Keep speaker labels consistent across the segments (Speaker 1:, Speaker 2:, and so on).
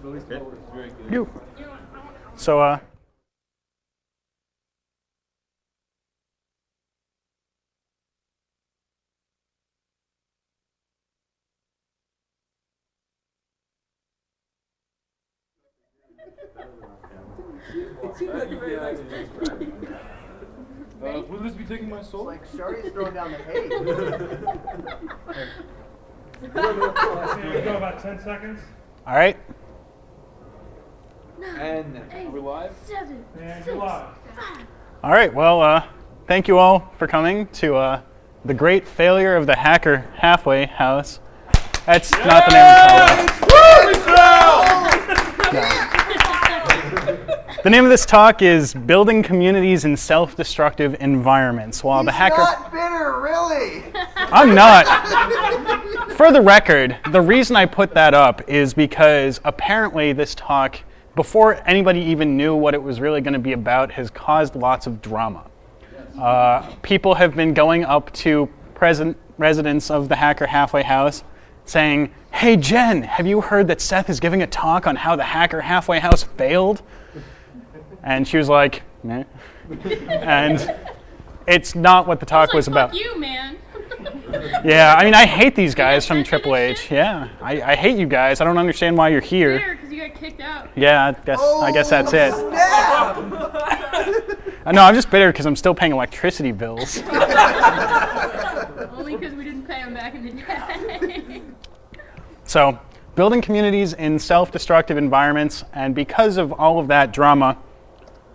Speaker 1: You. So,
Speaker 2: will this be taking my soul?
Speaker 3: Like Shari's throwing down the hay.
Speaker 2: Go about 10 seconds.
Speaker 1: all right.
Speaker 2: And are we live?
Speaker 4: 7,
Speaker 2: And
Speaker 4: 6,
Speaker 2: you're live.
Speaker 4: 5.
Speaker 1: All right. Well, thank you all for coming to the great failure of the hacker halfway house. That's not the name of the talk. No. The name of this talk is Building Communities in Self-Destructive Environments. While the hacker...
Speaker 3: not bitter, really.
Speaker 1: I'm not. For the record, the reason I put that up is because apparently this talk, before anybody even knew what it was really going to be about, has caused lots of drama. People have been going up to present residents of the Hacker Halfway House saying, "Hey Jen, have you heard that Seth is giving a talk on how the Hacker Halfway House failed?" And she was like, "Meh." And it's not what the talk was about.
Speaker 4: Fuck you, man.
Speaker 1: Yeah, I mean, I hate these guys from Triple H. Yeah, I hate you guys. I don't understand why you're here.
Speaker 4: Because you got kicked out.
Speaker 1: Yeah, I guess that's it. No, I'm just bitter because I'm still paying electricity bills.
Speaker 4: Only because we didn't pay them back in the day.
Speaker 1: So, building communities in self-destructive environments, and because of all of that drama,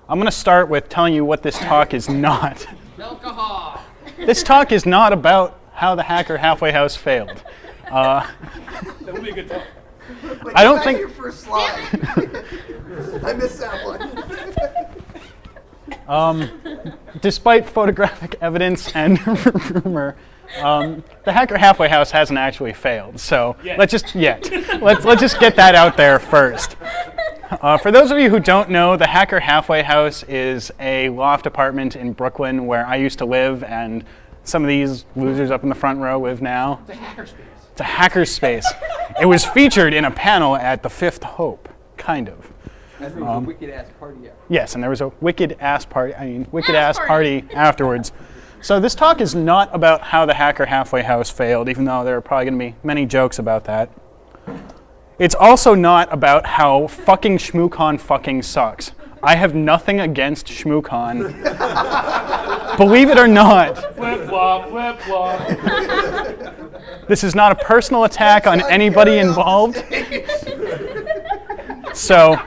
Speaker 1: I'm going to start with telling you what this talk is not.
Speaker 4: Alcohol.
Speaker 1: This talk is not about how the Hacker Halfway House failed.
Speaker 2: That would be a good talk.
Speaker 3: Wait,
Speaker 1: I don't
Speaker 3: go back
Speaker 1: think-
Speaker 3: to your first slide. I missed that one.
Speaker 1: Despite photographic evidence and rumor, the Hacker Halfway House hasn't actually failed. So let's just get that out there first. For those of you who don't know, the Hacker Halfway House is a loft apartment in Brooklyn where I used to live, and some of these losers up in the front row live now.
Speaker 2: It's a hackerspace.
Speaker 1: It's a hackerspace. It was featured in a panel at the Fifth Hope, kind of.
Speaker 5: That's a wicked ass party. Yeah.
Speaker 1: Yes, and there was a wicked ass party
Speaker 4: Ass
Speaker 1: party afterwards. So this talk is not about how the Hacker Halfway House failed, even though there are probably going to be many jokes about that. It's also not about how fucking ShmooCon fucking sucks. I have nothing against ShmooCon. Believe it or not.
Speaker 2: Flip-flop, flip-flop.
Speaker 1: This is not a personal attack on anybody involved. So,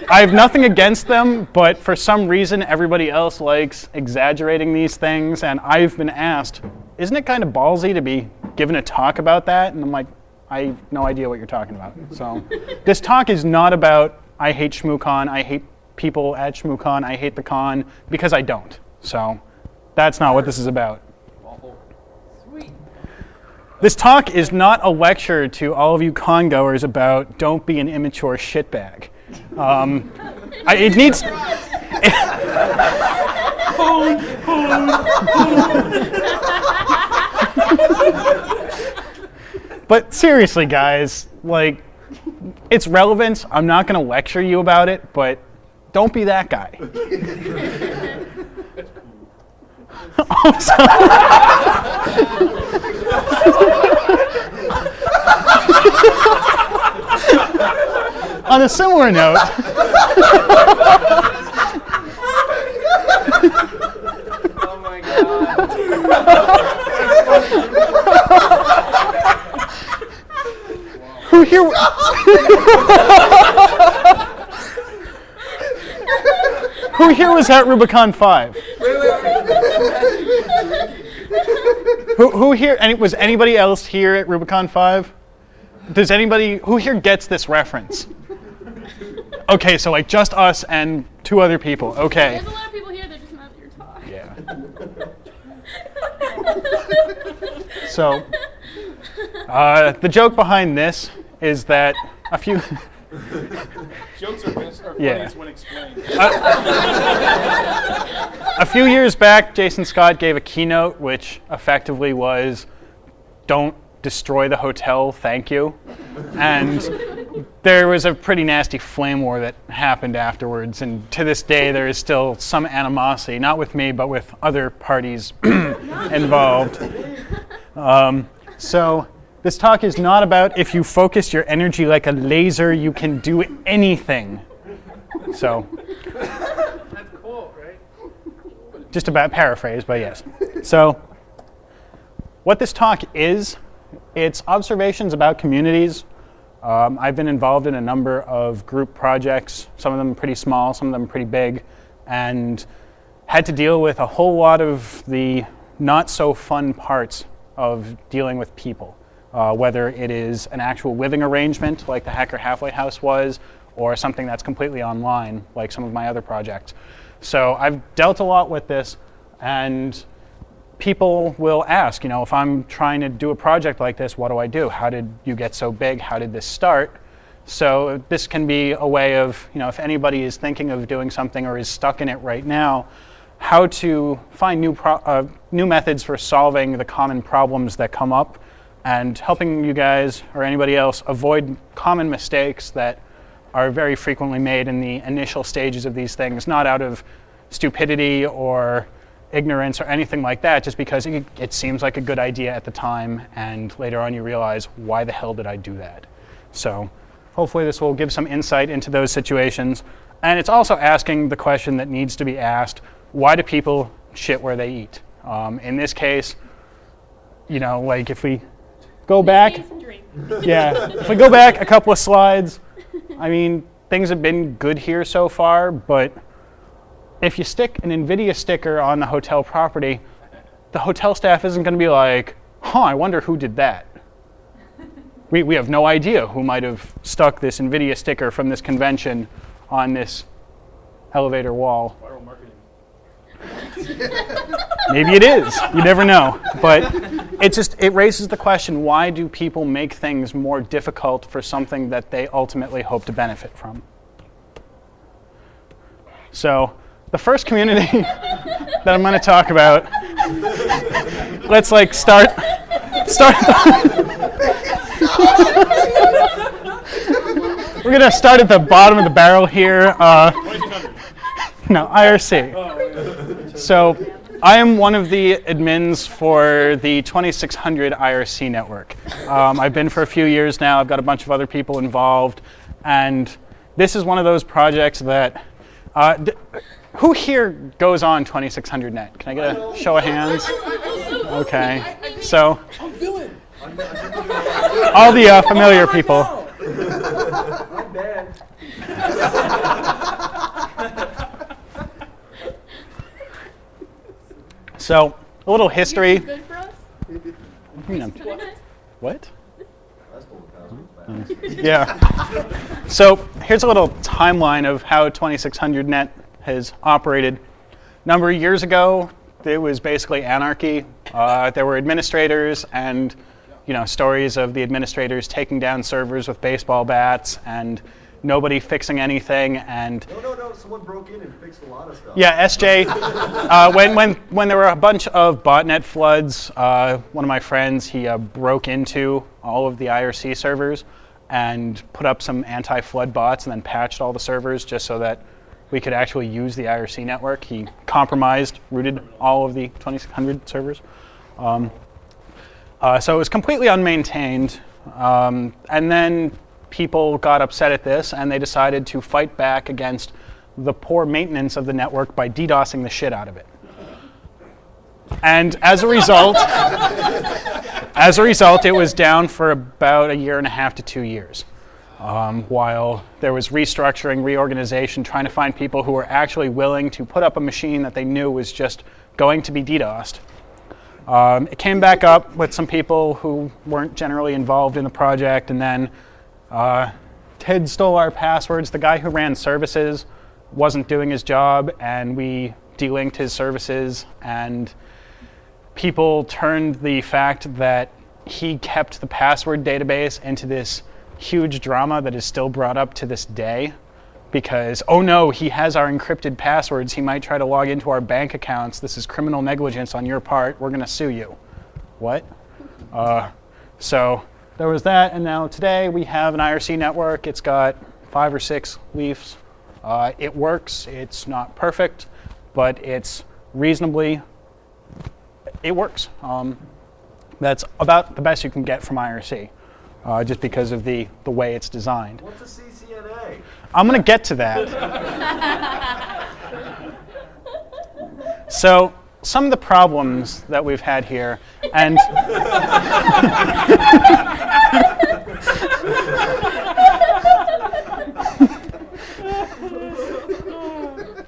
Speaker 1: I have nothing against them, but for some reason everybody else likes exaggerating these things, and I've been asked, isn't it kind of ballsy to be given a talk about that? And I'm like, I have no idea what you're talking about. So, this talk is not about I hate ShmooCon, I hate people at ShmooCon, I hate the con, because I don't. So, that's not what this is about.
Speaker 4: Sweet.
Speaker 1: This talk is not a lecture to all of you con goers about don't be an immature shitbag. It needs. But seriously, guys, like, it's relevant. I'm not going to lecture you about it, but don't be that guy. On a similar note,
Speaker 5: Oh my god.
Speaker 1: who here? Who here was at Rubicon 5? Who here? Was anybody else here at Rubicon 5? Does anybody who here gets this reference? Okay, so like just us and two other people. Okay.
Speaker 4: There's a lot of people here that just not at your talk.
Speaker 1: Yeah. So, the joke behind this is that a few.
Speaker 2: Jokes are funniest
Speaker 1: Yeah.
Speaker 2: when explained.
Speaker 1: A few years back, Jason Scott gave a keynote which effectively was, "Don't destroy the hotel, thank you." And there was a pretty nasty flame war that happened afterwards, and to this day there is still some animosity, not with me, but with other parties involved. So this talk is not about if you focus your energy like a laser, you can do anything. So,
Speaker 2: That's cool, right?
Speaker 1: just about paraphrase, but yes. So, what this talk is, it's observations about communities. I've been involved in a number of group projects, some of them pretty small, some of them pretty big, and had to deal with a whole lot of the not so fun parts of dealing with people, whether it is an actual living arrangement like the Hacker Halfway House was, or something that's completely online like some of my other projects. So I've dealt a lot with this, and people will ask, if I'm trying to do a project like this, what do I do? How did you get so big? How did this start? So this can be a way of, if anybody is thinking of doing something or is stuck in it right now, how to find new methods for solving the common problems that come up and helping you guys or anybody else avoid common mistakes that are very frequently made in the initial stages of these things, not out of stupidity or ignorance or anything like that, just because it seems like a good idea at the time, and later on you realize, why the hell did I do that? So hopefully this will give some insight into those situations. And it's also asking the question that needs to be asked, why do people shit where they eat? In this case, like if we go back, if we go back a couple of slides, I mean, things have been good here so far, but if you stick an NVIDIA sticker on the hotel property, the hotel staff isn't going to be like, I wonder who did that. We have no idea who might have stuck this NVIDIA sticker from this convention on this elevator wall.
Speaker 2: Viral marketing.
Speaker 1: Maybe it is. You never know. But it raises the question, why do people make things more difficult for something that they ultimately hope to benefit from? So the first community that I'm going to talk about, let's start. We're going to start at the bottom of the barrel here. No, IRC. So I am one of the admins for the 2600 IRC network. I've been for a few years now. I've got a bunch of other people involved. And this is one of those projects that... who here goes on 2600net? Can I get a show of hands? Okay. So all the familiar people.
Speaker 5: I'm bad.
Speaker 1: So a little history.
Speaker 4: Good for us?
Speaker 1: What? Yeah. So here's a little timeline of how 2600net has operated. A number of years ago, it was basically anarchy. There were administrators and stories of the administrators taking down servers with baseball bats and nobody fixing anything. And
Speaker 3: No, someone broke in and fixed a lot of stuff.
Speaker 1: yeah, SJ. When there were a bunch of botnet floods, one of my friends, he broke into all of the IRC servers and put up some anti-flood bots and then patched all the servers just so that we could actually use the IRC network. He compromised, rooted all of the 2600 servers. So it was completely unmaintained. And then people got upset at this and they decided to fight back against the poor maintenance of the network by DDoSing the shit out of it. And as a result, it was down for about 1.5 to 2 years. While there was restructuring, reorganization, trying to find people who were actually willing to put up a machine that they knew was just going to be DDoSed. It came back up with some people who weren't generally involved in the project, and then Ted stole our passwords. The guy who ran services wasn't doing his job, and we delinked his services, and people turned the fact that he kept the password database into this huge drama that is still brought up to this day, because, oh no, he has our encrypted passwords, he might try to log into our bank accounts, this is criminal negligence on your part, we're going to sue you. What? So there was that, and now today we have an IRC network. It's got 5 or 6 leafs. It works. It's not perfect, but it's reasonably, it works. That's about the best you can get from IRC, just because of the way it's designed.
Speaker 3: What's a CCNA?
Speaker 1: I'm going to get to that. So some of the problems that we've had here, and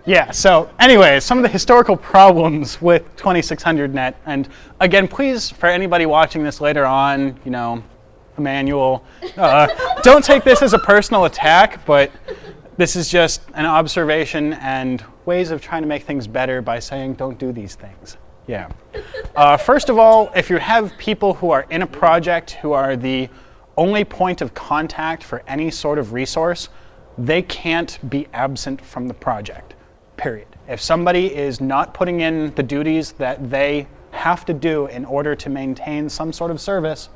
Speaker 1: yeah, so anyway, some of the historical problems with 2600net, and again, please, for anybody watching this later on, you know, Emmanuel, don't take this as a personal attack, but this is just an observation and ways of trying to make things better by saying don't do these things. Yeah. First of all, if you have people who are in a project who are the only point of contact for any sort of resource, they can't be absent from the project, period. If somebody is not putting in the duties that they have to do in order to maintain some sort of service,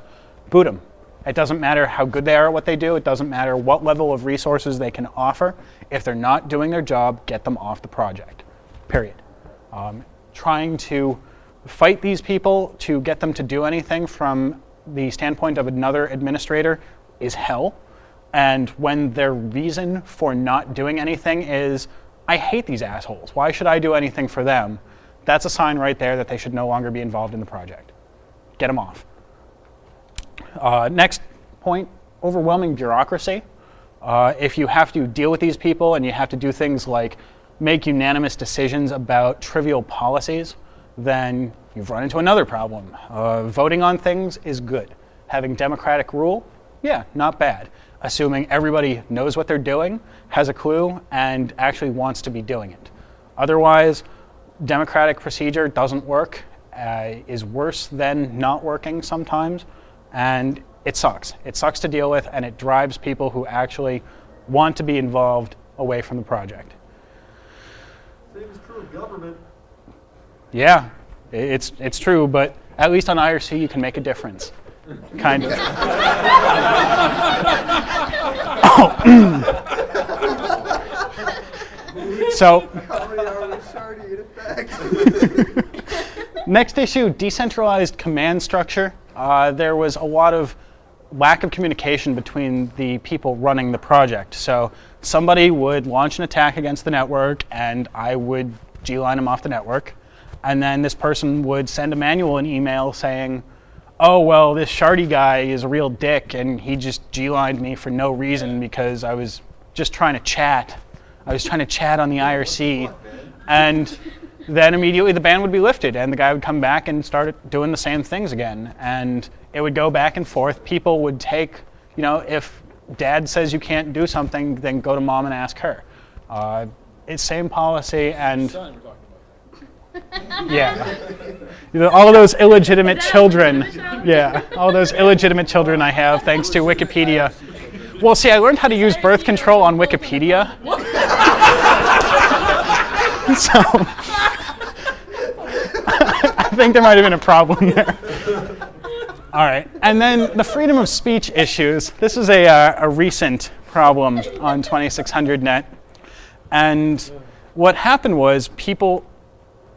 Speaker 1: boot them. It doesn't matter how good they are at what they do. It doesn't matter what level of resources they can offer. If they're not doing their job, get them off the project, period. Trying to fight these people to get them to do anything from the standpoint of another administrator is hell. And when their reason for not doing anything is, I hate these assholes, why should I do anything for them? That's a sign right there that they should no longer be involved in the project. Get them off. Next point, overwhelming bureaucracy. If you have to deal with these people and you have to do things like make unanimous decisions about trivial policies, then you've run into another problem. Voting on things is good. Having democratic rule, yeah, not bad. Assuming everybody knows what they're doing, has a clue, and actually wants to be doing it. Otherwise, democratic procedure doesn't work, is worse than not working sometimes, and it sucks. It sucks to deal with, and it drives people who actually want to be involved away from the project.
Speaker 3: Same is true of government.
Speaker 1: Yeah, it's true, but at least on IRC you can make a difference. Kind of. So, next issue, decentralized command structure. There was a lot of lack of communication between the people running the project. So somebody would launch an attack against the network, and I would G-line them off the network. And then this person would send Emmanuel an email saying, oh, well, this Shardy guy is a real dick, and he just G-lined me for no reason because I was just trying to chat. I was trying to chat on the IRC. And then immediately the ban would be lifted, and the guy would come back and start doing the same things again. And it would go back and forth. People would take, you know, if dad says you can't do something, then go to mom and ask her. It's same policy, and yeah, all of those illegitimate children. Yeah, all those illegitimate children I have thanks to Wikipedia. Well, see, I learned how to use birth control on Wikipedia. So I think there might have been a problem there. All right, and then the freedom of speech issues. This is a recent problem on 2600net. And what happened was people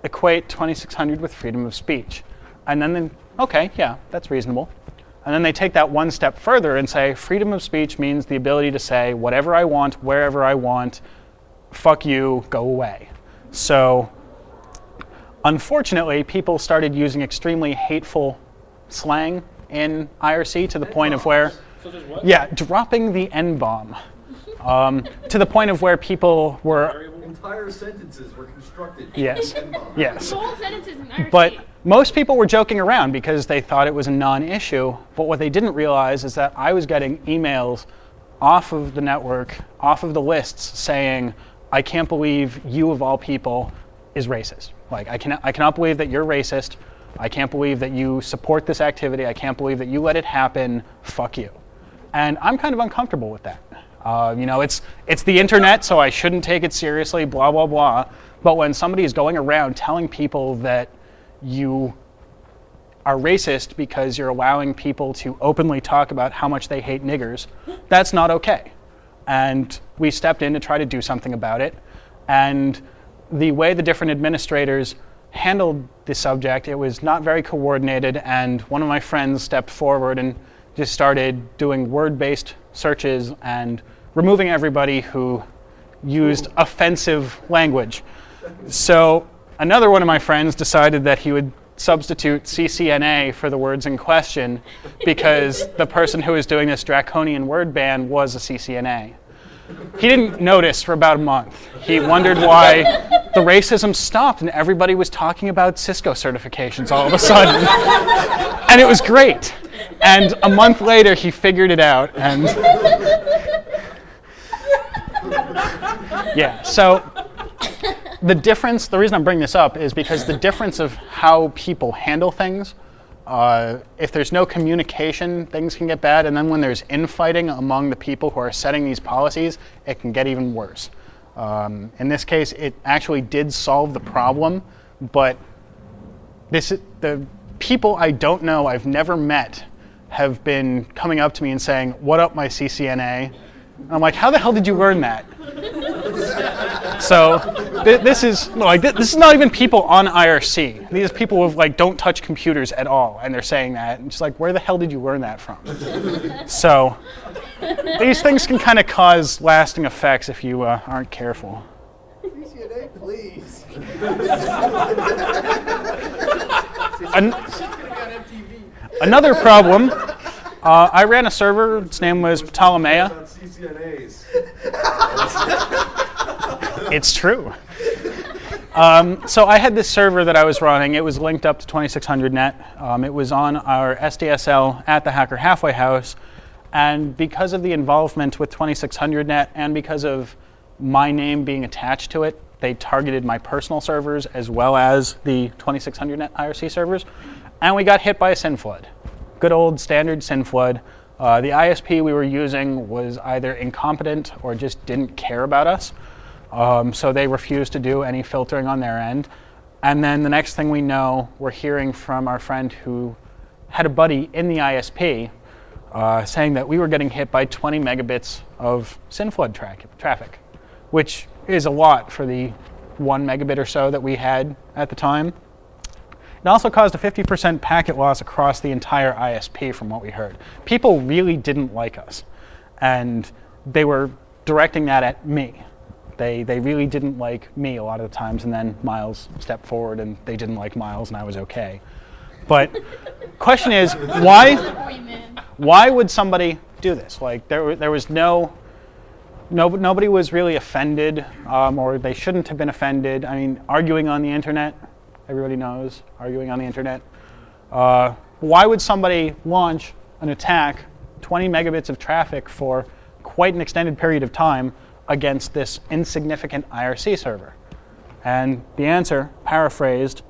Speaker 1: equate 2600 with freedom of speech. And then, okay, yeah, that's reasonable. And then they take that one step further and say freedom of speech means the ability to say whatever I want, wherever I want, fuck you, go away. So unfortunately, people started using extremely hateful slang in IRC to the point of where, yeah, dropping the N-bomb. To the point of where people were...
Speaker 3: Entire sentences were constructed.
Speaker 1: Yes, yes.
Speaker 4: Whole sentences in IRC.
Speaker 1: But most people were joking around because they thought it was a non-issue. But what they didn't realize is that I was getting emails off of the network, off of the lists saying, I can't believe you of all people is racist. Like, I cannot believe that you're racist. I can't believe that you support this activity. I can't believe that you let it happen. Fuck you. And I'm kind of uncomfortable with that. You know, it's the internet, so I shouldn't take it seriously, blah, blah, blah. But when somebody is going around telling people that you are racist because you're allowing people to openly talk about how much they hate niggers. That's not okay. And we stepped in to try to do something about it. And the way the different administrators handled the subject, it was not very coordinated, and one of my friends stepped forward and just started doing word-based searches and removing everybody who used offensive language. So another one of my friends decided that he would substitute CCNA for the words in question because the person who was doing this draconian word ban was a CCNA. He didn't notice for about a month. He wondered why the racism stopped and everybody was talking about Cisco certifications all of a sudden. And it was great. And a month later, he figured it out. And yeah, so the reason I'm bringing this up is because the difference of how people handle things, if there's no communication, things can get bad, and then when there's infighting among the people who are setting these policies, it can get even worse. In this case, it actually did solve the problem, but the people I don't know, I've never met, have been coming up to me and saying, "What up, my CCNA?" And I'm like, "How the hell did you learn that?" So this is not even people on IRC. These people who don't touch computers at all, and they're saying that. And just like, where the hell did you learn that from? So these things can kind of cause lasting effects if you aren't careful.
Speaker 5: CCNA, please.
Speaker 1: Another problem. I ran a server. Its name was Ptolemea.
Speaker 3: CCNAs.
Speaker 1: It's true. So I had this server that I was running. It was linked up to 2600net. It was on our SDSL at the Hacker Halfway House. And because of the involvement with 2600net and because of my name being attached to it, they targeted my personal servers as well as the 2600net IRC servers. And we got hit by a SYN flood. Good old standard SYN flood. The ISP we were using was either incompetent or just didn't care about us. So they refused to do any filtering on their end. And then the next thing we know, we're hearing from our friend who had a buddy in the ISP saying that we were getting hit by 20 megabits of SYN flood traffic, which is a lot for the 1 megabit or so that we had at the time. It also caused a 50% packet loss across the entire ISP from what we heard. People really didn't like us, and they were directing that at me. They really didn't like me a lot of the times, and then Miles stepped forward and they didn't like Miles and I was okay. But question is, why would somebody do this? Like there was nobody was really offended, or they shouldn't have been offended. I mean, arguing on the internet, everybody knows, arguing on the internet. Why would somebody launch an attack, 20 megabits of traffic for quite an extended period of time against this insignificant IRC server? And the answer, paraphrased,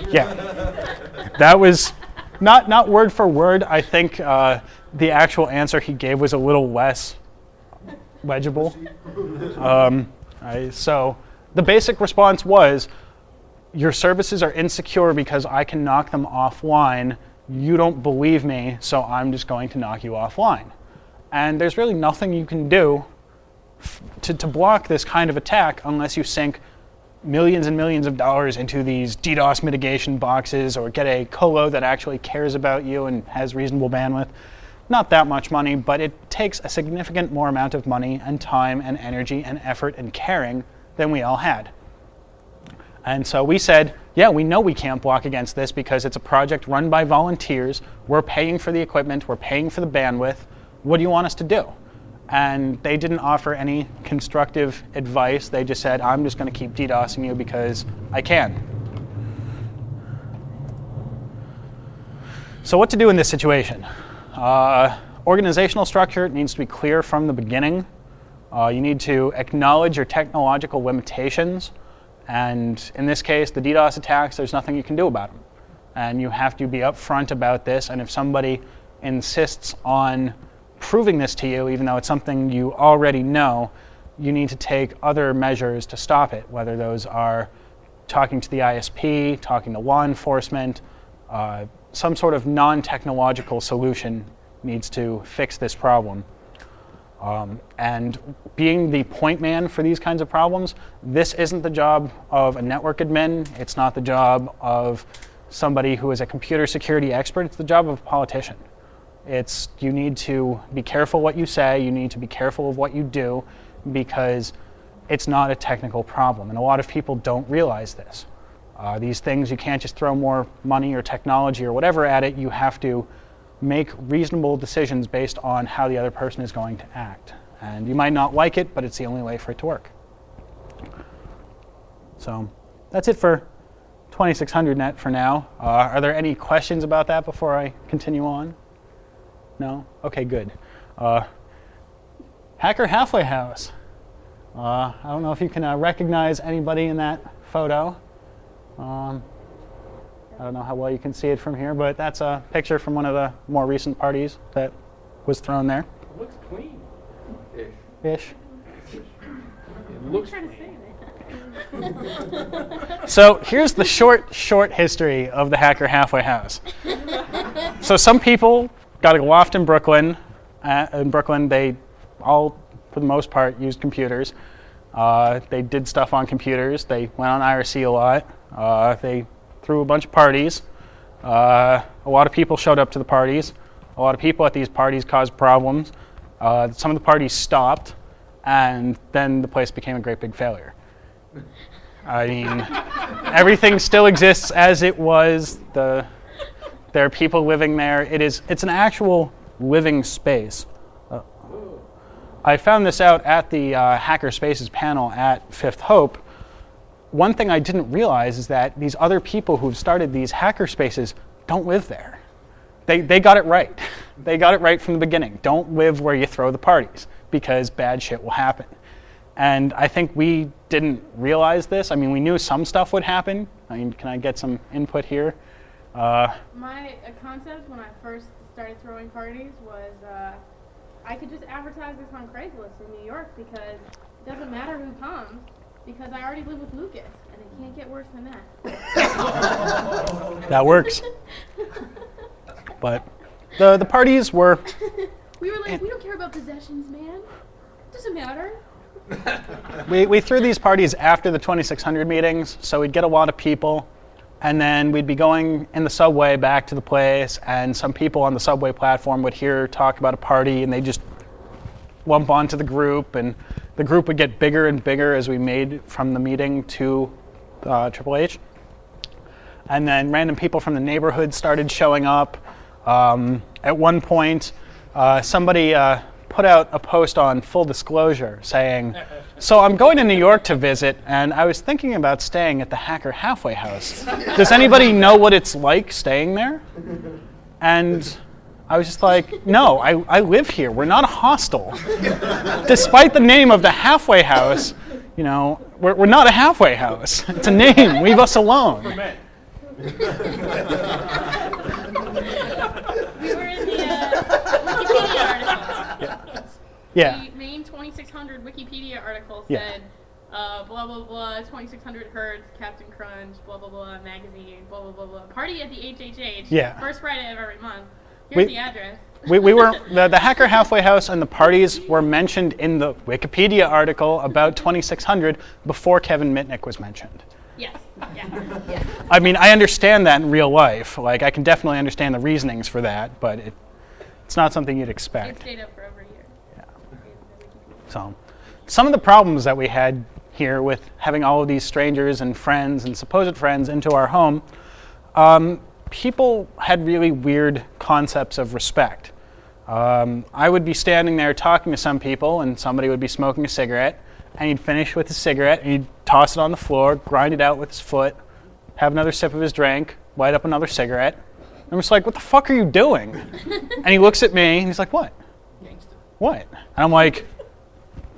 Speaker 1: yeah, that was not word for word. I think the actual answer he gave was a little less legible. So the basic response was, your services are insecure because I can knock them offline. You don't believe me, so I'm just going to knock you offline. And there's really nothing you can do to block this kind of attack unless you sink millions and millions of dollars into these DDoS mitigation boxes or get a colo that actually cares about you and has reasonable bandwidth. Not that much money, but it takes a significant more amount of money and time and energy and effort and caring than we all had. And so we said, yeah, we know we can't block against this because it's a project run by volunteers. We're paying for the equipment. We're paying for the bandwidth. What do you want us to do? And they didn't offer any constructive advice. They just said, I'm just going to keep DDoSing you because I can. So what to do in this situation? Organizational structure needs to be clear from the beginning. You need to acknowledge your technological limitations. And in this case, the DDoS attacks, there's nothing you can do about them. And you have to be upfront about this. And if somebody insists on proving this to you, even though it's something you already know, you need to take other measures to stop it, whether those are talking to the ISP, talking to law enforcement, some sort of non-technological solution needs to fix this problem. And being the point man for these kinds of problems, this isn't the job of a network admin. It's not the job of somebody who is a computer security expert. It's the job of a politician. You need to be careful what you say. You need to be careful of what you do, because it's not a technical problem. And a lot of people don't realize this. These things, you can't just throw more money or technology or whatever at it. You have to make reasonable decisions based on how the other person is going to act. And you might not like it, but it's the only way for it to work. So that's it for 2600net for now. Are there any questions about that before I continue on? No? Okay, good. Hacker Halfway House. I don't know if you can recognize anybody in that photo. I don't know how well you can see it from here, but that's a picture from one of the more recent parties that was thrown there.
Speaker 2: It looks clean.
Speaker 1: Ish.
Speaker 2: It looks
Speaker 4: Trying to
Speaker 2: clean.
Speaker 4: say that.
Speaker 1: So here's the short history of the Hacker Halfway House. So some people got a loft in Brooklyn. In Brooklyn, they all, for the most part, used computers. They did stuff on computers. They went on IRC a lot. They threw a bunch of parties. A lot of people showed up to the parties. A lot of people at these parties caused problems. Some of the parties stopped, and then the place became a great big failure. I mean, everything still exists as it was. There are people living there. It's an actual living space. I found this out at the Hacker Spaces panel at Fifth Hope. One thing I didn't realize is that these other people who've started these hacker spaces don't live there. They got it right. They got it right from the beginning. Don't live where you throw the parties, because bad shit will happen. And I think we didn't realize this. I mean, we knew some stuff would happen. I mean, can I get some input here?
Speaker 4: My concept when I first started throwing parties was I could just advertise this on Craigslist in New York, because it doesn't matter who comes, because I already live with Lucas, and it can't get worse than that.
Speaker 1: That works. But the parties were...
Speaker 4: We were like, we don't care about possessions, man. It doesn't matter.
Speaker 1: We threw these parties after the 2600 meetings, so we'd get a lot of people, and then we'd be going in the subway back to the place, and some people on the subway platform would hear talk about a party, and they just lump onto the group, and the group would get bigger and bigger as we made from the meeting to Triple H. And then random people from the neighborhood started showing up. At one point, somebody put out a post on Full Disclosure saying, "So I'm going to New York to visit, and I was thinking about staying at the Hacker Halfway House. Does anybody know what it's like staying there?" And I was just like, no, I live here. We're not a hostel. Despite the name of the Halfway House, you know, we're not a halfway house. It's a name. Leave us alone.
Speaker 4: We were in the Wikipedia article.
Speaker 1: Yeah.
Speaker 4: The main 2600 Wikipedia article
Speaker 1: Yeah.
Speaker 4: said, blah, blah, blah, 2600 Hertz, Captain Crunch, blah, blah, blah, magazine, blah, blah, blah, blah. Party at the HHH,
Speaker 1: Yeah.
Speaker 4: first Friday of every month. Here's the address.
Speaker 1: We were, the Hacker Halfway House and the parties were mentioned in the Wikipedia article about 2600 before Kevin Mitnick was mentioned.
Speaker 4: Yes. Yeah.
Speaker 1: I mean, I understand that in real life. Like, I can definitely understand the reasonings for that, but it's not something you'd
Speaker 4: It
Speaker 1: expect.
Speaker 4: stayed up for over a year.
Speaker 1: Yeah. So, some of the problems that we had here with having all of these strangers and friends and supposed friends into our home, people had really weird concepts of respect. I would be standing there talking to some people, and somebody would be smoking a cigarette, and he'd finish with his cigarette, and he'd toss it on the floor, grind it out with his foot, have another sip of his drink, light up another cigarette. I'm just like, what the fuck are you doing? And he looks at me, and he's like, what? What? And I'm like,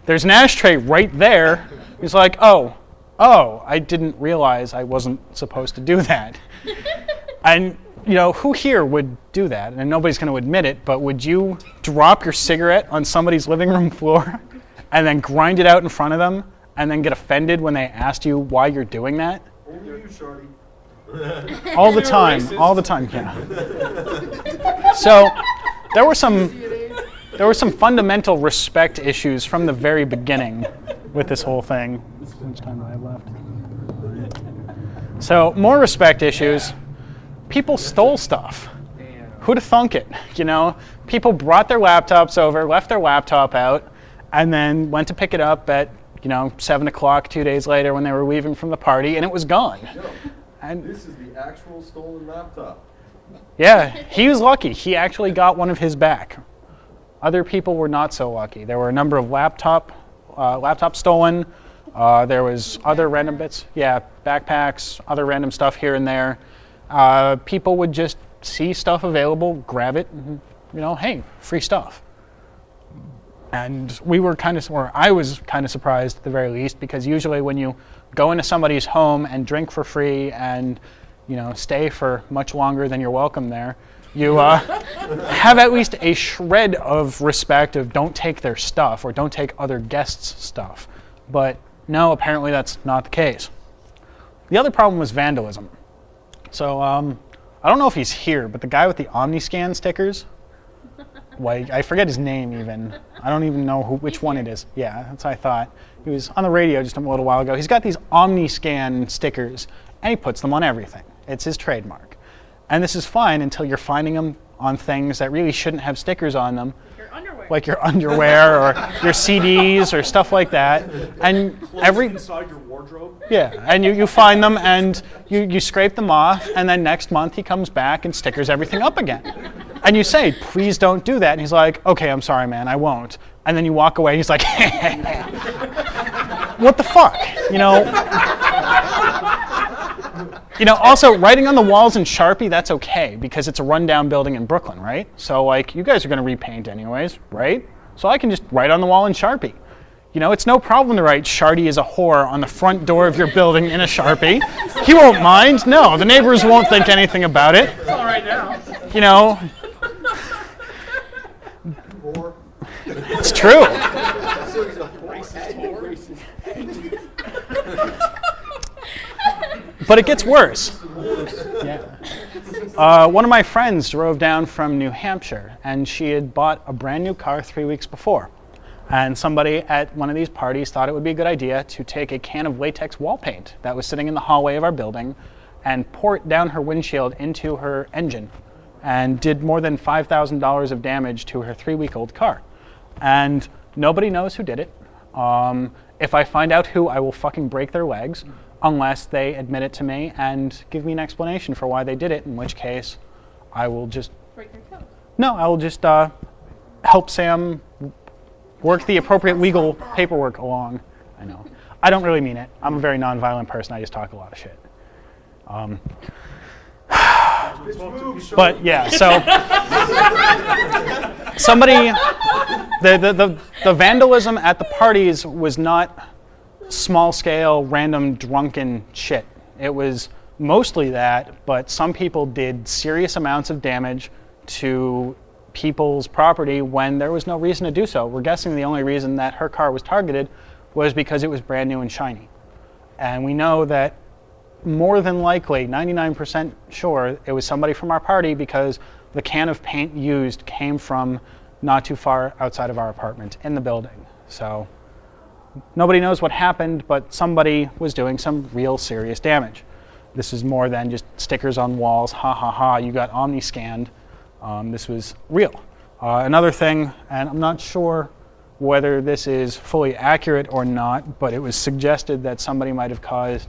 Speaker 1: there's an ashtray right there. He's like, oh, I didn't realize I wasn't supposed to do that. And, you know, who here would do that? And nobody's going to admit it, but would you drop your cigarette on somebody's living room floor and then grind it out in front of them, and then get offended when they asked you why you're doing that?
Speaker 3: Only you, Shardy.
Speaker 1: All the time, yeah. So there were some fundamental respect issues from the very beginning with this whole thing. How much time do I have left? So more respect issues. People stole stuff. Who'd have thunk it? You know, people brought their laptops over, left their laptop out, and then went to pick it up at 7 o'clock 2 days later when they were leaving from the party, and it was gone. And
Speaker 3: This is the actual stolen laptop.
Speaker 1: yeah, he was lucky. He actually got one of his back. Other people were not so lucky. There were a number of laptops stolen. There was other random bits. Yeah, backpacks, other random stuff here and there. People would just see stuff available, grab it, and, hey, free stuff. And I was kind of surprised at the very least, because usually when you go into somebody's home and drink for free and, stay for much longer than you're welcome there, you have at least a shred of respect of don't take their stuff or don't take other guests' stuff. But no, apparently that's not the case. The other problem was vandalism. So I don't know if he's here, but the guy with the OmniScan stickers, I forget his name even. I don't even know which one it is. Yeah, that's what I thought. He was on the radio just a little while ago. He's got these OmniScan stickers, and he puts them on everything. It's his trademark. And this is fine until you're finding them on things that really shouldn't have stickers on them.
Speaker 4: Your underwear.
Speaker 1: Like your underwear or your CDs or stuff like that. And
Speaker 3: Inside your wardrobe?
Speaker 1: yeah, and you find them and you scrape them off, and then next month he comes back and stickers everything up again. And you say, please don't do that. And he's like, okay, I'm sorry, man, I won't. And then you walk away and he's like, what the fuck? Also, writing on the walls in Sharpie, that's okay, because it's a rundown building in Brooklyn, right? So, you guys are going to repaint anyways, right? So I can just write on the wall in Sharpie. It's no problem to write "Shardy is a whore" on the front door of your building in a Sharpie. He won't mind. No, the neighbors won't think anything about it.
Speaker 2: It's all right now.
Speaker 3: Or
Speaker 1: It's true. But it gets worse. Yeah. One of my friends drove down from New Hampshire, and she had bought a brand new car 3 weeks before. And somebody at one of these parties thought it would be a good idea to take a can of latex wall paint that was sitting in the hallway of our building and pour it down her windshield into her engine, and did more than $5,000 of damage to her 3-week-old car. And nobody knows who did it. If I find out who, I will fucking break their legs, unless they admit it to me and give me an explanation for why they did it, in which case I will just...
Speaker 4: Break their coat.
Speaker 1: No, I will just help Sam work the appropriate legal paperwork along. I know. I don't really mean it. I'm a very nonviolent person. I just talk a lot of shit. But yeah, so somebody, the vandalism at the parties was not small-scale, random, drunken shit. It was mostly that, but some people did serious amounts of damage to people's property when there was no reason to do so. We're guessing the only reason that her car was targeted was because it was brand new and shiny. And we know that more than likely, 99% sure, it was somebody from our party, because the can of paint used came from not too far outside of our apartment in the building. So nobody knows what happened, but somebody was doing some real serious damage. This is more than just stickers on walls, ha ha ha, you got omni-scanned. This was real. Another thing, and I'm not sure whether this is fully accurate or not, but it was suggested that somebody might have caused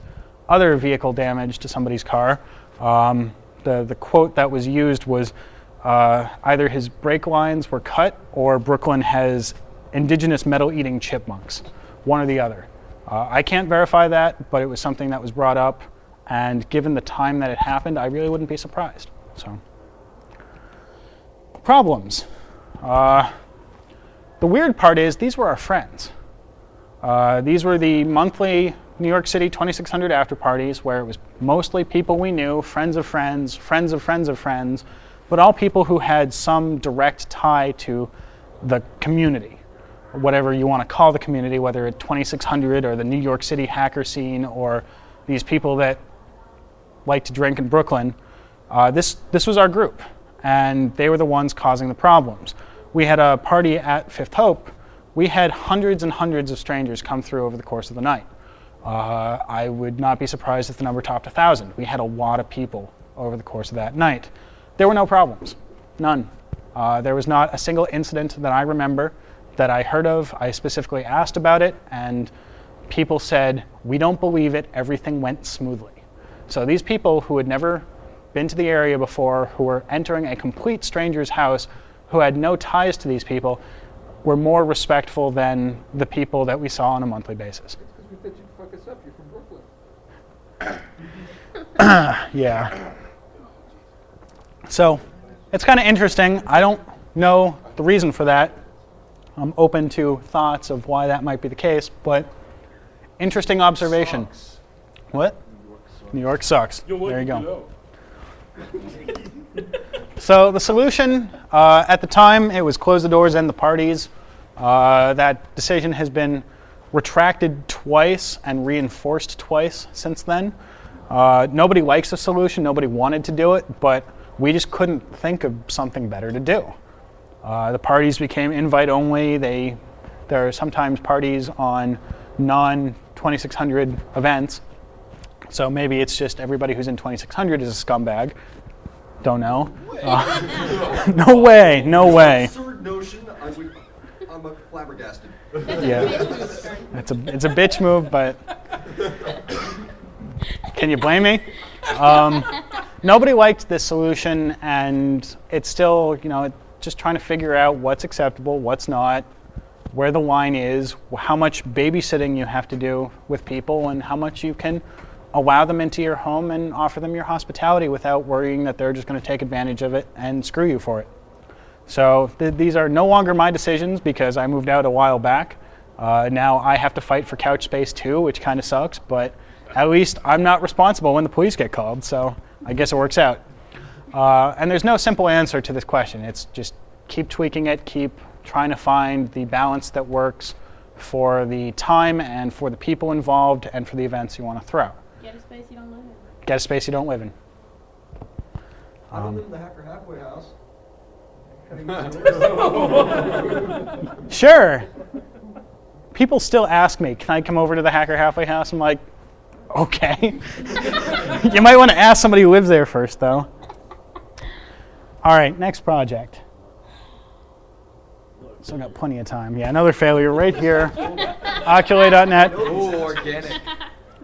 Speaker 1: other vehicle damage to somebody's car. The quote that was used was either his brake lines were cut or Brooklyn has indigenous metal-eating chipmunks, one or the other. I can't verify that, but it was something that was brought up, and given the time that it happened, I really wouldn't be surprised. So, problems. The weird part is these were our friends. These were the monthly New York City 2600 after parties, where it was mostly people we knew, friends of friends, friends of friends of friends, but all people who had some direct tie to the community. whatever you want to call the community, whether it's 2600 or the New York City hacker scene or these people that like to drink in Brooklyn, this was our group, and they were the ones causing the problems. We had a party at Fifth Hope. We had hundreds and hundreds of strangers come through over the course of the night. I would not be surprised if the number topped 1,000. We had a lot of people over the course of that night. There were no problems, none. There was not a single incident that I remember that I heard of. I specifically asked about it, and people said, "We don't believe it, everything went smoothly." So these people who had never been to the area before, who were entering a complete stranger's house, who had no ties to these people, were more respectful than the people that we saw on a monthly basis.
Speaker 2: It's because we thought you'd fuck us up. You're from Brooklyn.
Speaker 1: Yeah. So it's kind of interesting. I don't know the reason for that. I'm open to thoughts of why that might be the case, but interesting observation.
Speaker 3: Sucks.
Speaker 1: What? New York sucks.
Speaker 2: You'll
Speaker 1: There you
Speaker 2: let
Speaker 1: go.
Speaker 2: me know.
Speaker 1: So the solution, at the time, it was close the doors, end the parties. That decision has been retracted twice and reinforced twice since then. Nobody likes the solution. Nobody wanted to do it, but we just couldn't think of something better to do. The parties became invite only. There are sometimes parties on non-2600 events. So maybe it's just everybody who's in 2600 is a scumbag. Don't know. No way, no way.
Speaker 3: Absurd notion. I'm a flabbergasted.
Speaker 1: Yeah, it's a bitch move, but can you blame me? Nobody liked this solution, and it's still, just trying to figure out what's acceptable, what's not, where the line is, how much babysitting you have to do with people, and how much you can allow them into your home and offer them your hospitality without worrying that they're just going to take advantage of it and screw you for it. So these are no longer my decisions because I moved out a while back. Now I have to fight for couch space too, which kind of sucks, but at least I'm not responsible when the police get called, so I guess it works out. And there's no simple answer to this question. It's just keep tweaking it, keep trying to find the balance that works for the time and for the people involved and for the events you want to throw.
Speaker 4: Get a space you don't live in.
Speaker 1: Get a space you don't live in.
Speaker 3: I don't live in the Hacker Halfway House.
Speaker 1: Sure. People still ask me, can I come over to the Hacker Halfway House? I'm like, okay. You might want to ask somebody who lives there first, though. All right, next project. Still got plenty of time. Yeah, another failure right here. Oculate.net.
Speaker 2: Oh, organic.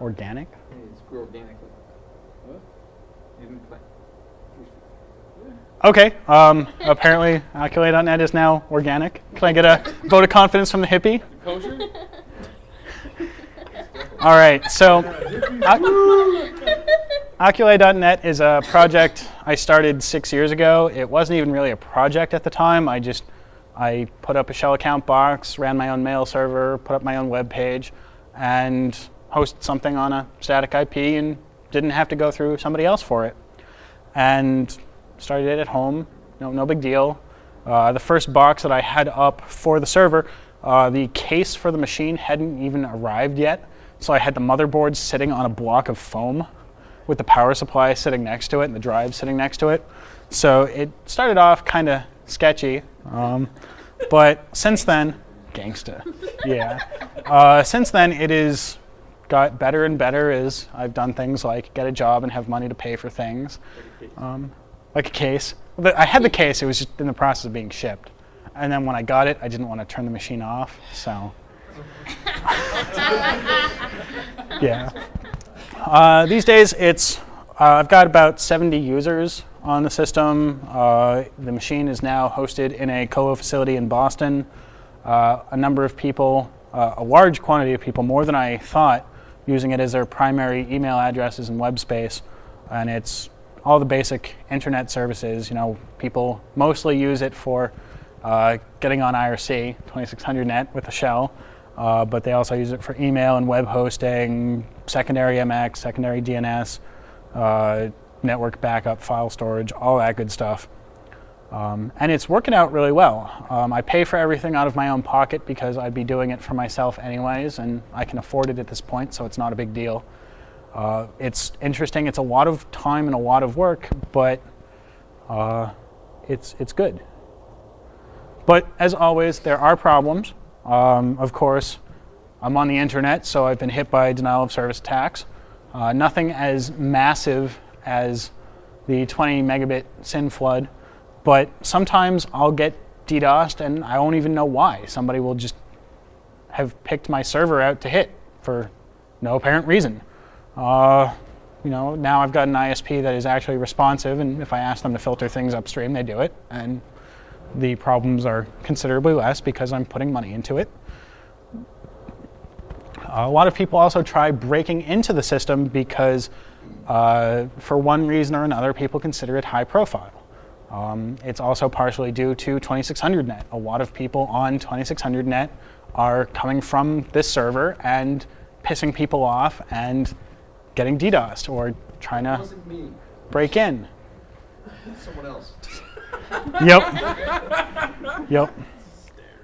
Speaker 1: Organic?
Speaker 2: It's grew organically. What? You didn't play.
Speaker 1: Okay, apparently Oculate.net is now organic. Can I get a vote of confidence from the hippie?
Speaker 2: Kosher?
Speaker 1: All right, so Oculate.net is a project I started 6 years ago. It wasn't even really a project at the time. I put up a shell account box, ran my own mail server, put up my own web page, and hosted something on a static IP and didn't have to go through somebody else for it. And started it at home, no big deal. The first box that I had up for the server, the case for the machine hadn't even arrived yet, so I had the motherboard sitting on a block of foam with the power supply sitting next to it and the drive sitting next to it. So it started off kind of sketchy, but since then, gangsta, yeah. Since then, it is got better and better as I've done things like get a job and have money to pay for things. Like a case. I had the case, it was just in the process of being shipped. And then when I got it, I didn't want to turn the machine off, so. Yeah. These days, I've got about 70 users on the system. The machine is now hosted in a colo facility in Boston. A number of people, a large quantity of people, more than I thought, using it as their primary email addresses and web space. And it's all the basic internet services. People mostly use it for getting on IRC, 2600net with a shell, but they also use it for email and web hosting, secondary MX, secondary DNS, network backup, file storage, all that good stuff. And it's working out really well. I pay for everything out of my own pocket because I'd be doing it for myself anyways, and I can afford it at this point, so it's not a big deal. It's interesting. It's a lot of time and a lot of work, but it's good. But as always, there are problems. Of course, I'm on the internet, so I've been hit by denial of service attacks. Nothing as massive as the 20 megabit SYN flood, but sometimes I'll get DDoSed and I won't even know why. Somebody will just have picked my server out to hit for no apparent reason. Now I've got an ISP that is actually responsive, and if I ask them to filter things upstream, they do it, and the problems are considerably less because I'm putting money into it. A lot of people also try breaking into the system because for one reason or another, people consider it high profile. It's also partially due to 2600net. A lot of people on 2600net are coming from this server and pissing people off and getting DDoSed or trying
Speaker 3: It
Speaker 1: to
Speaker 3: wasn't me.
Speaker 1: break in.
Speaker 3: Someone else.
Speaker 1: Yep. Yep.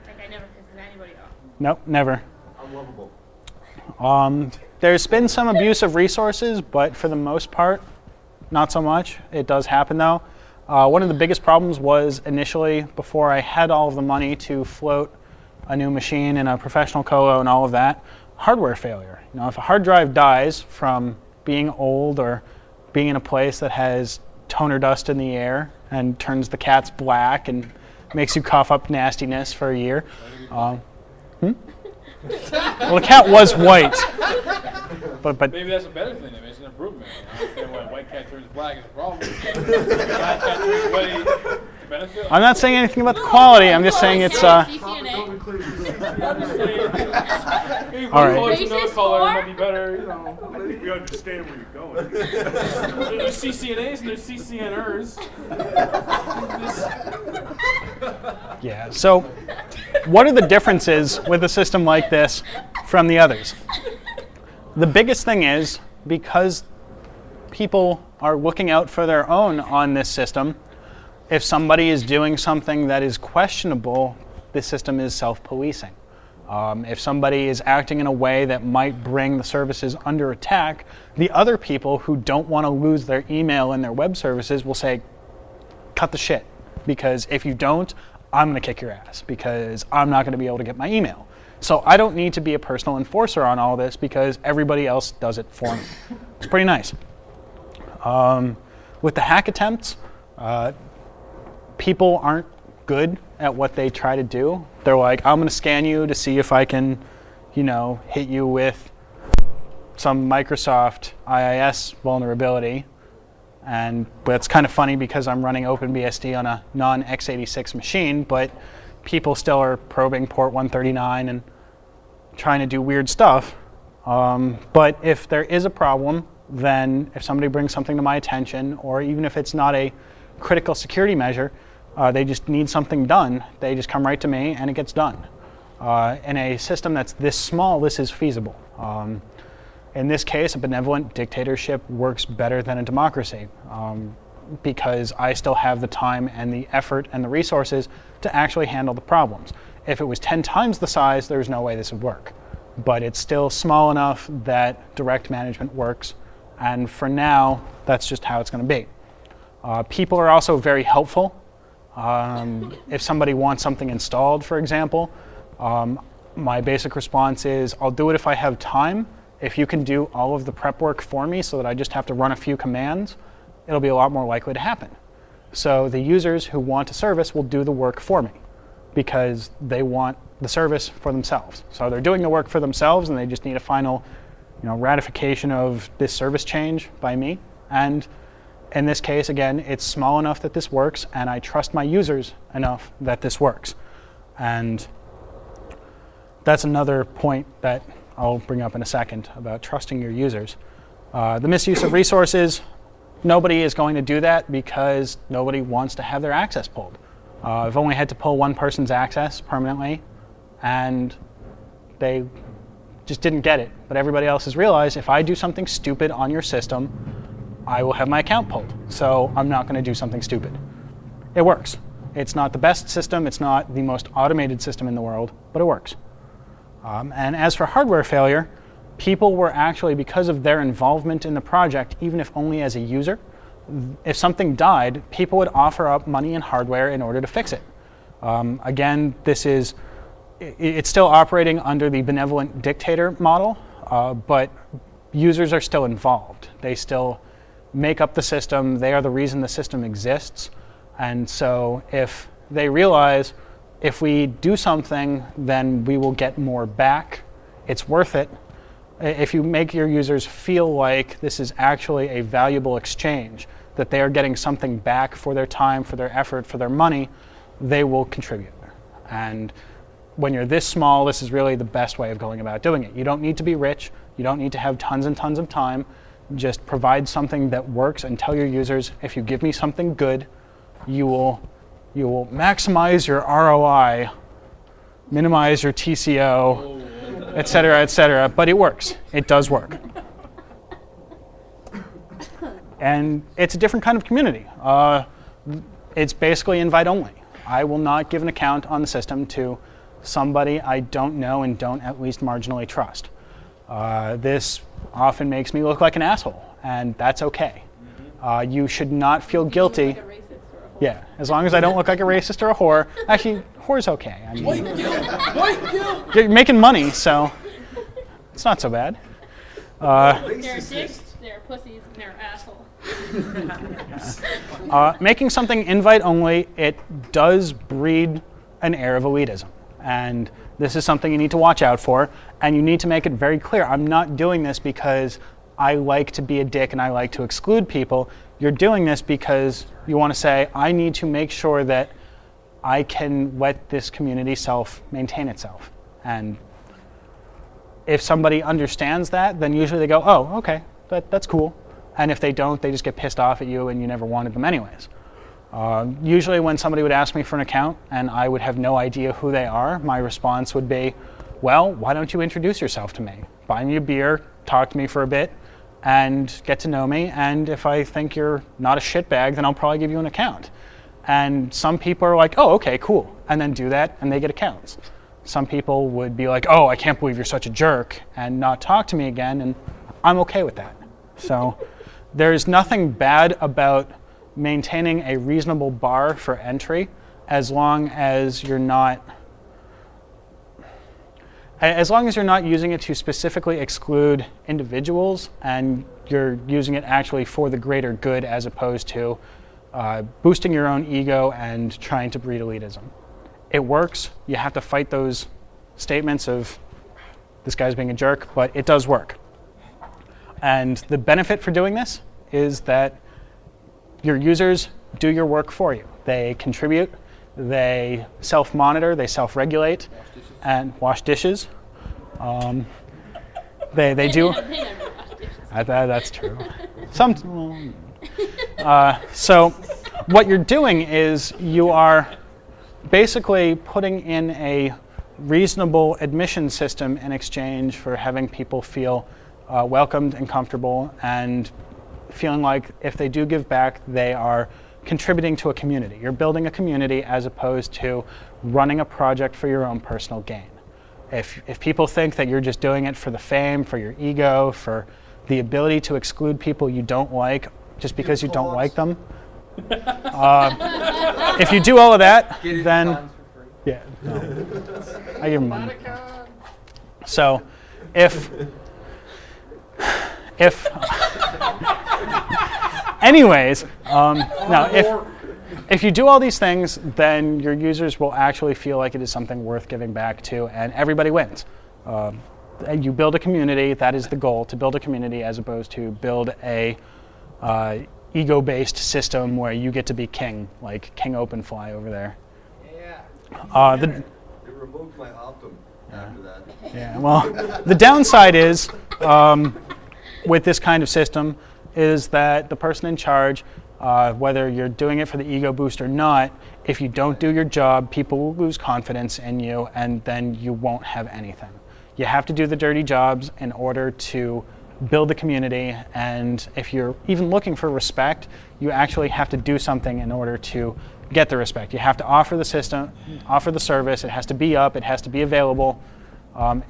Speaker 4: Like I never pissed anybody off.
Speaker 1: Nope, never.
Speaker 3: Unlovable.
Speaker 1: There's been some abuse of resources, but for the most part, not so much. It does happen though. One of the biggest problems was initially, before I had all of the money to float a new machine and a professional colo and all of that, hardware failure. If a hard drive dies from being old or being in a place that has toner dust in the air and turns the cats black and makes you cough up nastiness for a year. Well, the cat was white, but
Speaker 2: Maybe that's a better thing. Maybe it's an improvement. I understand why a white cat turns black is a problem. Black cat turns white is a benefit.
Speaker 1: I'm not saying anything about the quality. I'm just saying it's
Speaker 4: CCNA.
Speaker 1: all right.
Speaker 2: Color to another color might be better.
Speaker 6: I think we understand where you're going.
Speaker 2: There's CCNAs and there's CCNers.
Speaker 1: Yeah. So, what are the differences with a system like this from the others? The biggest thing is because people are looking out for their own on this system. If somebody is doing something that is questionable, the system is self-policing. If somebody is acting in a way that might bring the services under attack, the other people who don't want to lose their email and their web services will say, cut the shit, because if you don't, I'm going to kick your ass because I'm not going to be able to get my email. So I don't need to be a personal enforcer on all this because everybody else does it for me. It's pretty nice. With the hack attempts, people aren't good at what they try to do. They're like, I'm going to scan you to see if I can, hit you with some Microsoft IIS vulnerability. And it's kind of funny because I'm running OpenBSD on a non-x86 machine, but people still are probing port 139 and trying to do weird stuff. But if there is a problem, then if somebody brings something to my attention, or even if it's not a critical security measure, they just need something done, they just come right to me and it gets done. In a system that's this small, this is feasible. In this case, a benevolent dictatorship works better than a democracy because I still have the time and the effort and the resources to actually handle the problems. If it was 10 times the size, there's no way this would work. But it's still small enough that direct management works, and for now, that's just how it's going to be. People are also very helpful. If somebody wants something installed, for example, my basic response is, I'll do it if I have time. If you can do all of the prep work for me so that I just have to run a few commands, it'll be a lot more likely to happen. So the users who want a service will do the work for me because they want the service for themselves. So they're doing the work for themselves and they just need a final ratification of this service change by me. And in this case, again, it's small enough that this works, and I trust my users enough that this works. And that's another point that I'll bring up in a second about trusting your users. The misuse of resources, nobody is going to do that because nobody wants to have their access pulled. I've only had to pull one person's access permanently, and they just didn't get it. But everybody else has realized if I do something stupid on your system, I will have my account pulled. So I'm not going to do something stupid. It works. It's not the best system, it's not the most automated system in the world, but it works. And as for hardware failure, people were actually, because of their involvement in the project, even if only as a user, if something died, people would offer up money and hardware in order to fix it. Again, it's still operating under the benevolent dictator model, but users are still involved. They still make up the system. They are the reason the system exists. And so if they realize if we do something, then we will get more back, it's worth it. If you make your users feel like this is actually a valuable exchange, that they are getting something back for their time, for their effort, for their money, they will contribute. And when you're this small, this is really the best way of going about doing it. You don't need to be rich. You don't need to have tons and tons of time. Just provide something that works and tell your users, if you give me something good, you will maximize your ROI, minimize your TCO, et cetera, but it works. It does work. And it's a different kind of community. It's basically invite only. I will not give an account on the system to somebody I don't know and don't at least marginally trust. This often makes me look like an asshole, and that's okay. You should not feel guilty.
Speaker 4: Like a racist or a whore.
Speaker 1: Yeah, as long as I don't look like a racist or a whore. Actually, whore's okay. I mean,
Speaker 2: White guilt! White guilt!
Speaker 1: you're making money, so it's not so bad.
Speaker 4: They're dicks, they're pussies, and they're assholes.
Speaker 1: Making something invite only, it does breed an air of elitism. And this is something you need to watch out for. And you need to make it very clear. I'm not doing this because I like to be a dick and I like to exclude people. You're doing this because you want to say, I need to make sure that I can let this community self-maintain itself. And if somebody understands that, then usually they go, oh, okay, that's cool. And if they don't, they just get pissed off at you and you never wanted them anyways. Usually when somebody would ask me for an account and I would have no idea who they are, my response would be, well, why don't you introduce yourself to me? Buy me a beer, talk to me for a bit, and get to know me. And if I think you're not a shitbag, then I'll probably give you an account. And some people are like, oh, okay, cool. And then do that and they get accounts. Some people would be like, oh, I can't believe you're such a jerk, and not talk to me again, and I'm okay with that. So there's nothing bad about maintaining a reasonable bar for entry as long as you're not using it to specifically exclude individuals and you're using it actually for the greater good as opposed to boosting your own ego and trying to breed elitism. It works. You have to fight those statements of this guy's being a jerk, but it does work. And the benefit for doing this is that your users do your work for you. They contribute, they self-monitor, they self-regulate, and wash dishes. They do. That's true. So what you're doing is you are basically putting in a reasonable admission system in exchange for having people feel welcomed and comfortable and feeling like if they do give back, they are contributing to a community. You're building a community as opposed to running a project for your own personal gain. If people think that you're just doing it for the fame, for your ego, for the ability to exclude people you don't like just because you don't like them, if you do all of that, then yeah, no. I give them money. So if anyways, now if you do all these things, then your users will actually feel like it is something worth giving back to, and everybody wins. And you build a community. That is the goal, to build a community as opposed to build a ego-based system where you get to be king, like King Openfly over there.
Speaker 5: Yeah. They removed my Optum after that.
Speaker 1: Yeah, well, the downside is, with this kind of system, is that the person in charge, whether you're doing it for the ego boost or not, if you don't do your job, people will lose confidence in you, and then you won't have anything. You have to do the dirty jobs in order to build the community, and if you're even looking for respect, you actually have to do something in order to get the respect. You have to offer the system, offer the service. It has to be up. It has to be available.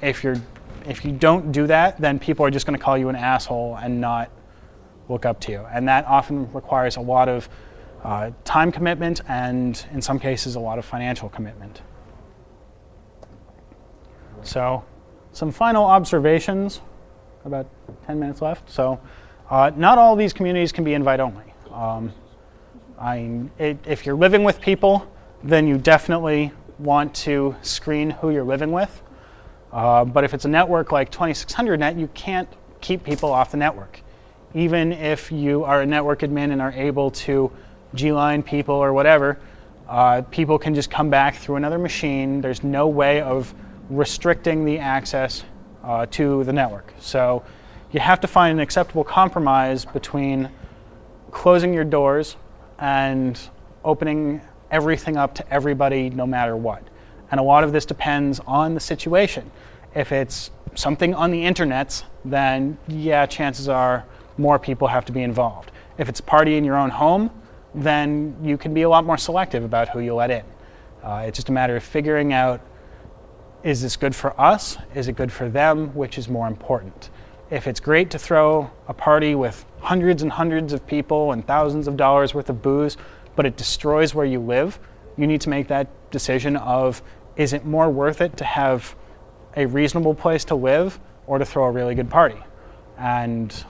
Speaker 1: If you don't do that, then people are just going to call you an asshole and not look up to you. And that often requires a lot of time commitment and, in some cases, a lot of financial commitment. So, some final observations. About 10 minutes left. So, not all these communities can be invite-only. If you're living with people, then you definitely want to screen who you're living with. But if it's a network like 2600net, you can't keep people off the network. Even if you are a network admin and are able to G-line people or whatever, people can just come back through another machine. There's no way of restricting the access to the network. So you have to find an acceptable compromise between closing your doors and opening everything up to everybody no matter what. And a lot of this depends on the situation. If it's something on the internets, then yeah, chances are more people have to be involved. If it's a party in your own home, then you can be a lot more selective about who you let in. It's just a matter of figuring out, is this good for us? Is it good for them? Which is more important? If it's great to throw a party with hundreds and hundreds of people and thousands of dollars worth of booze, but it destroys where you live, you need to make that decision of, is it more worth it to have a reasonable place to live or to throw a really good party? And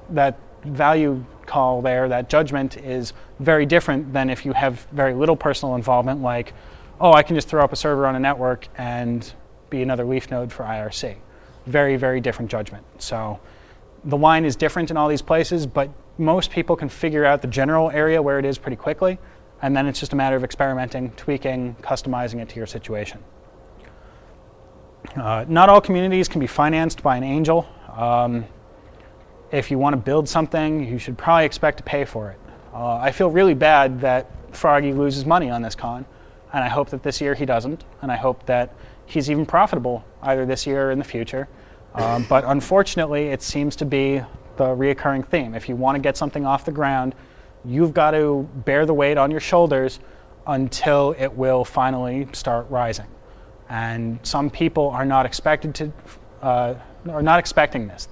Speaker 1: that value call there, that judgment, is very different than if you have very little personal involvement, like, oh, I can just throw up a server on a network and be another leaf node for IRC. Very, very different judgment. So the line is different in all these places, but most people can figure out the general area where it is pretty quickly, and then it's just a matter of experimenting, tweaking, customizing it to your situation. Not all communities can be financed by an angel. If you want to build something, you should probably expect to pay for it. I feel really bad that Froggy loses money on this con, and I hope that this year he doesn't, and I hope that he's even profitable either this year or in the future. But unfortunately, it seems to be the reoccurring theme. If you want to get something off the ground, you've got to bear the weight on your shoulders until it will finally start rising. And some people are not expecting this.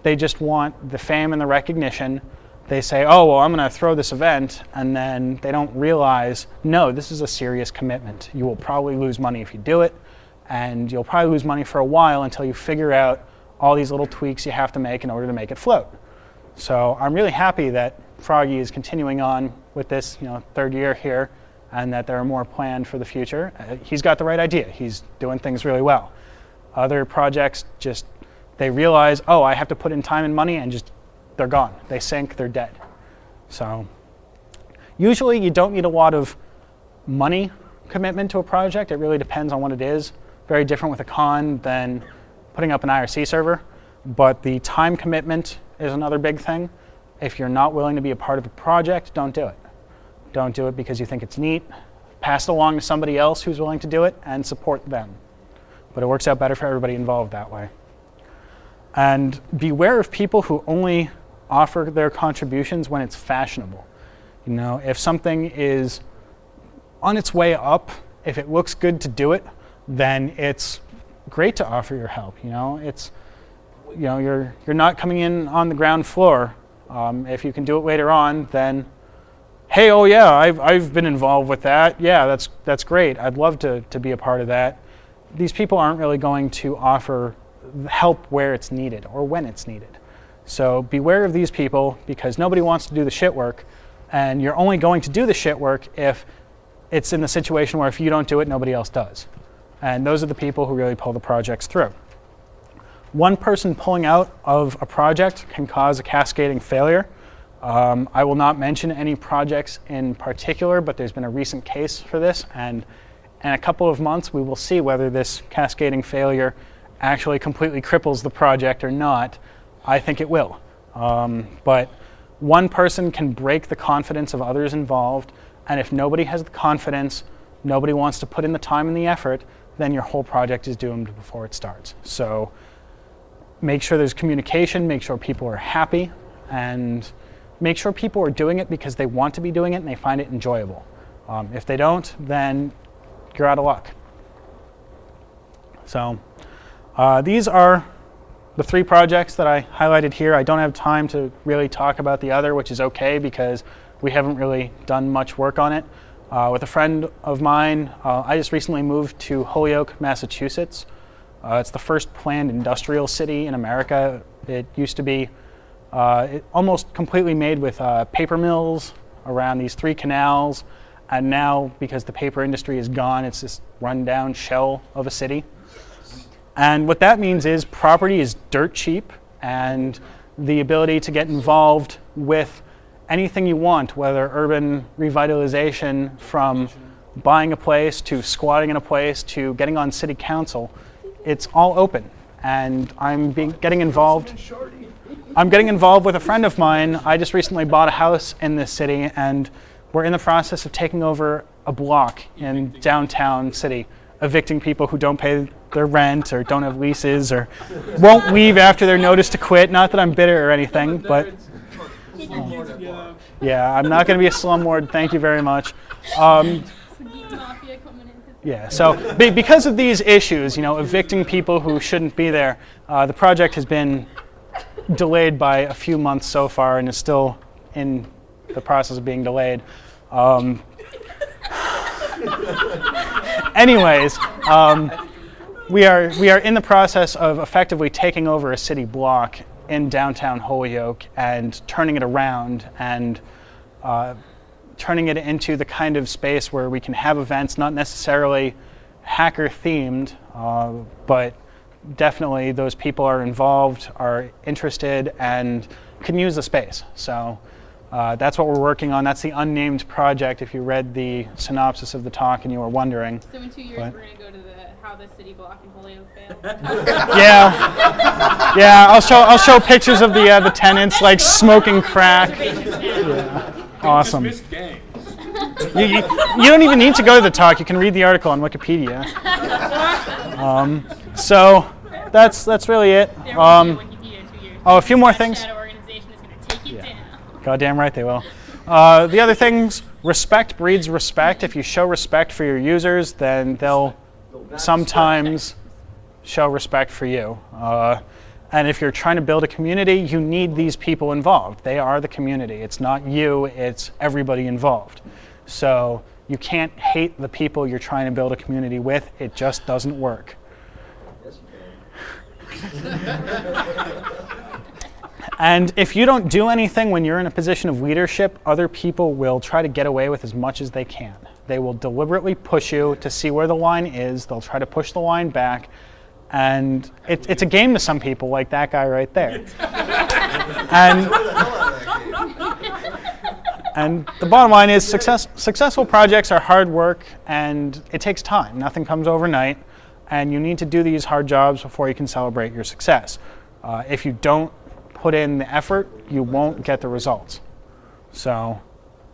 Speaker 1: They just want the fame and the recognition. They say, oh, well, I'm going to throw this event, and then they don't realize, no, this is a serious commitment. You will probably lose money if you do it, and you'll probably lose money for a while until you figure out all these little tweaks you have to make in order to make it float. So I'm really happy that Froggy is continuing on with this, third year here, and that there are more planned for the future. He's got the right idea. He's doing things really well. Other projects they realize, oh, I have to put in time and money, and they're gone. They sink, they're dead. So usually you don't need a lot of money commitment to a project. It really depends on what it is. Very different with a con than putting up an IRC server. But the time commitment is another big thing. If you're not willing to be a part of a project, don't do it. Don't do it because you think it's neat. Pass it along to somebody else who's willing to do it and support them. But it works out better for everybody involved that way. And beware of people who only offer their contributions when it's fashionable. If something is on its way up, if it looks good to do it, then it's great to offer your help. You're not coming in on the ground floor. If you can do it later on, then hey, oh yeah, I've been involved with that. Yeah, that's great. I'd love to be a part of that. These people aren't really going to offer help where it's needed or when it's needed. So beware of these people, because nobody wants to do the shit work, and you're only going to do the shit work if it's in the situation where if you don't do it, nobody else does. And those are the people who really pull the projects through. One person pulling out of a project can cause a cascading failure. I will not mention any projects in particular, but there's been a recent case for this, and in a couple of months we will see whether this cascading failure actually completely cripples the project or not. I think it will. But one person can break the confidence of others involved, and if nobody has the confidence, nobody wants to put in the time and the effort, then your whole project is doomed before it starts. So make sure there's communication, make sure people are happy, and make sure people are doing it because they want to be doing it and they find it enjoyable. If they don't, then you're out of luck. So these are the 3 projects that I highlighted here. I don't have time to really talk about the other, which is okay because we haven't really done much work on it. With a friend of mine, I just recently moved to Holyoke, Massachusetts. It's the first planned industrial city in America. It used to be almost completely made with paper mills around these 3 canals, and now because the paper industry is gone, it's this rundown shell of a city. And what that means is property is dirt cheap, and the ability to get involved with anything you want, whether urban revitalization from buying a place to squatting in a place to getting on city council, it's all open. And I'm getting involved. I'm getting involved with a friend of mine. I just recently bought a house in this city, and we're in the process of taking over a block in downtown city, evicting people who don't pay their rent or don't have leases or won't leave after their notice to quit. Not that I'm bitter or anything, but yeah, I'm not going to be a slumlord. Thank you very much. Yeah, so because of these issues, evicting people who shouldn't be there, the project has been delayed by a few months so far and is still in the process of being delayed. Anyways, we are in the process of effectively taking over a city block in downtown Holyoke and turning it around and turning it into the kind of space where we can have events, not necessarily hacker themed, but definitely those people are involved, are interested, and can use the space. So that's what we're working on. That's the unnamed project, if you read the synopsis of the talk and you were wondering.
Speaker 4: So in 2 years, we're going to go to how the city block in Holyoke failed.
Speaker 1: Yeah. I'll show pictures of the tenants like smoking crack. Yeah. Awesome. You don't even need to go to the talk. You can read the article on Wikipedia. So that's really it. A few more things. Goddamn right they will. The other things, respect breeds respect. If you show respect for your users, then they'll sometimes show respect for you. And if you're trying to build a community, you need these people involved. They are the community. It's not you, it's everybody involved. So you can't hate the people you're trying to build a community with. It just doesn't work.
Speaker 5: Yes, you can.
Speaker 1: And if you don't do anything when you're in a position of leadership, other people will try to get away with as much as they can. They will deliberately push you to see where the line is. They'll try to push the line back. And it's a game to some people, like that guy right there. And the bottom line is successful projects are hard work, and it takes time. Nothing comes overnight, and you need to do these hard jobs before you can celebrate your success. If you don't put in the effort, you won't get the results. So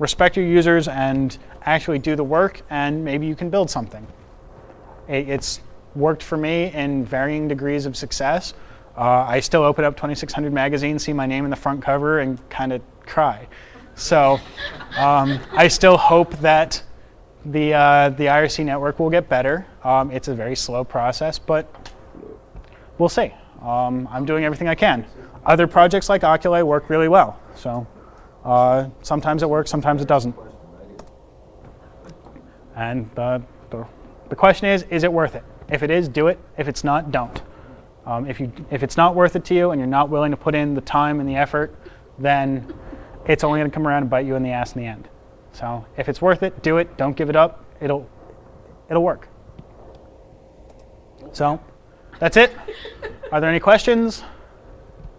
Speaker 1: respect your users and actually do the work, and maybe you can build something. It's worked for me in varying degrees of success. I still open up 2600 magazine, see my name in the front cover, and kind of cry. So I still hope that the IRC network will get better. It's a very slow process, but we'll see. I'm doing everything I can. Other projects like Oculi work really well. So sometimes it works, sometimes it doesn't. And the question is it worth it? If it is, do it. If it's not, don't. If it's not worth it to you and you're not willing to put in the time and the effort, then it's only going to come around and bite you in the ass in the end. So if it's worth it, do it. Don't give it up. It'll work. So that's it. Are there any questions?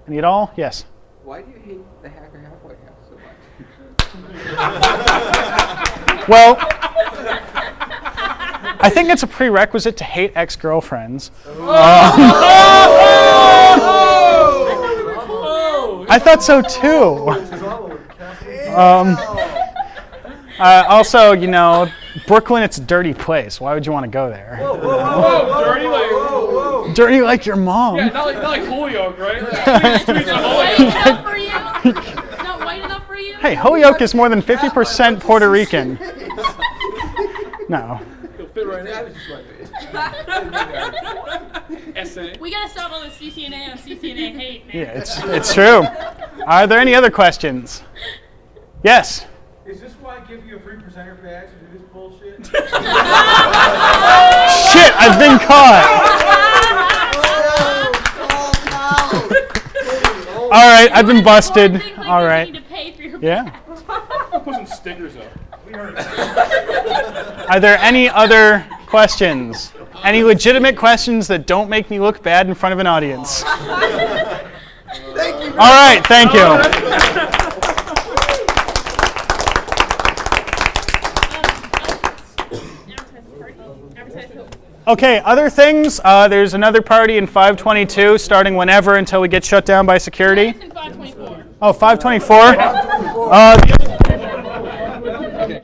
Speaker 1: Any at all? Yes.
Speaker 7: Why do you hate the Hacker Halfway House so much?
Speaker 1: Well, I think it's a prerequisite to hate ex-girlfriends. I thought so too. Also, Brooklyn, it's a dirty place. Why would you want to go there?
Speaker 2: Whoa, dirty like.
Speaker 1: Dirty like your mom.
Speaker 2: Yeah, not like Holyoke, right?
Speaker 4: White enough for you? It's not white enough for you?
Speaker 1: Hey, Holyoke is more than 50% Puerto Rican. No.
Speaker 2: He'll fit right in. SA.
Speaker 4: We gotta stop all this CCNA on CCNA hate, man.
Speaker 1: Yeah, it's true. Are there any other questions? Yes.
Speaker 3: Is this why I give you a free presenter badge to do this bullshit?
Speaker 1: Shit, I've been caught. All right, I've been busted. All right. Yeah.
Speaker 2: Put some stickers up. We heard it.
Speaker 1: Are there any other questions? Any legitimate questions that don't make me look bad in front of an audience?
Speaker 5: Thank you.
Speaker 1: All right, thank you. Okay, other things. There's another party in 522 starting whenever until we get shut down by security.
Speaker 4: It's in 524.
Speaker 1: Oh, 524?
Speaker 2: Okay.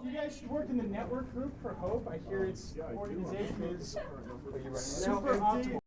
Speaker 1: You guys should work in the network group for Hope. I hear its organization is super optimal.